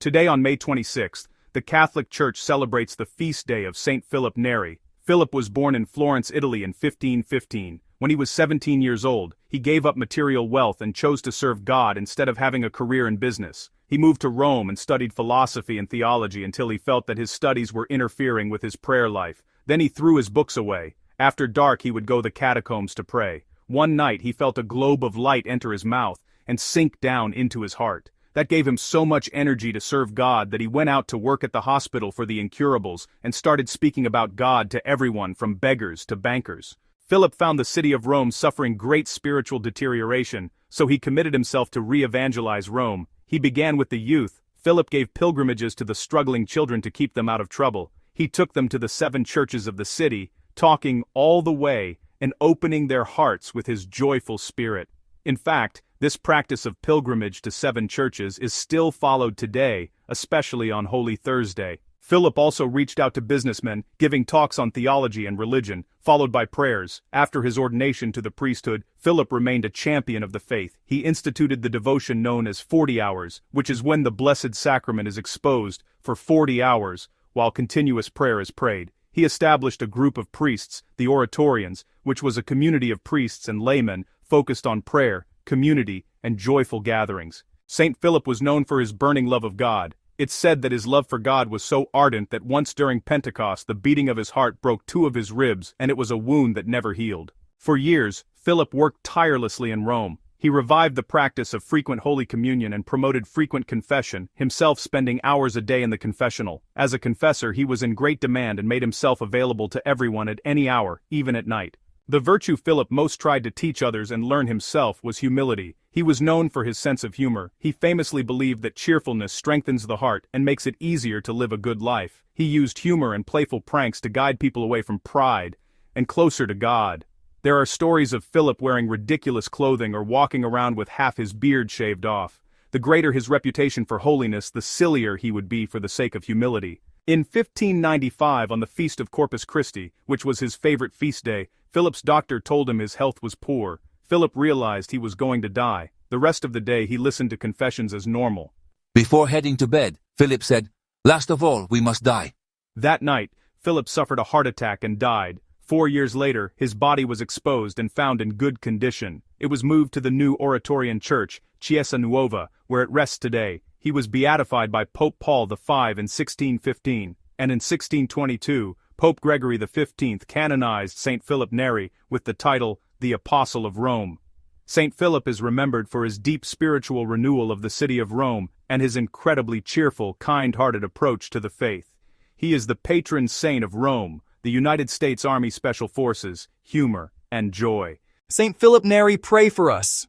Today on May 26th, the Catholic Church celebrates the feast day of Saint Philip Neri. Philip was born in Florence, Italy in 1515. When he was 17 years old, he gave up material wealth and chose to serve God instead of having a career in business. He moved to Rome and studied philosophy and theology until he felt that his studies were interfering with his prayer life. Then he threw his books away. After dark he would go to the catacombs to pray. One night he felt a globe of light enter his mouth and sink down into his heart. That gave him so much energy to serve God that he went out to work at the hospital for the incurables and started speaking about God to everyone from beggars to bankers. Philip found the city of Rome suffering great spiritual deterioration, so he committed himself to re-evangelize Rome. He began with the youth. Philip gave pilgrimages to the struggling children to keep them out of trouble. He took them to the 7 churches of the city, talking all the way and opening their hearts with his joyful spirit. In fact, this practice of pilgrimage to 7 churches is still followed today, especially on Holy Thursday. Philip also reached out to businessmen, giving talks on theology and religion, followed by prayers. After his ordination to the priesthood, Philip remained a champion of the faith. He instituted the devotion known as 40 hours, which is when the Blessed Sacrament is exposed for 40 hours, while continuous prayer is prayed. He established a group of priests, the Oratorians, which was a community of priests and laymen focused on prayer, community, and joyful gatherings. Saint Philip was known for his burning love of God. It's said that his love for God was so ardent that once during Pentecost the beating of his heart broke 2 of his ribs, and it was a wound that never healed. For years, Philip worked tirelessly in Rome. He revived the practice of frequent Holy Communion and promoted frequent confession, himself spending hours a day in the confessional. As a confessor, he was in great demand and made himself available to everyone at any hour, even at night. The virtue Philip most tried to teach others and learn himself was humility. He was known for his sense of humor. He famously believed that cheerfulness strengthens the heart and makes it easier to live a good life. He used humor and playful pranks to guide people away from pride and closer to God. There are stories of Philip wearing ridiculous clothing or walking around with half his beard shaved off. The greater his reputation for holiness, the sillier he would be for the sake of humility. In 1595, on the Feast of Corpus Christi, which was his favorite feast day, Philip's doctor told him his health was poor. Philip realized he was going to die. The rest of the day he listened to confessions as normal. Before heading to bed, Philip said, "Last of all, we must die." That night, Philip suffered a heart attack and died. 4 years later, his body was exposed and found in good condition. It was moved to the new Oratorian church, Chiesa Nuova, where it rests today. He was beatified by Pope Paul V in 1615, and in 1622, Pope Gregory XV canonized Saint Philip Neri with the title, the Apostle of Rome. Saint Philip is remembered for his deep spiritual renewal of the city of Rome and his incredibly cheerful, kind-hearted approach to the faith. He is the patron saint of Rome, the United States Army Special Forces, humor, and joy. Saint Philip Neri, pray for us.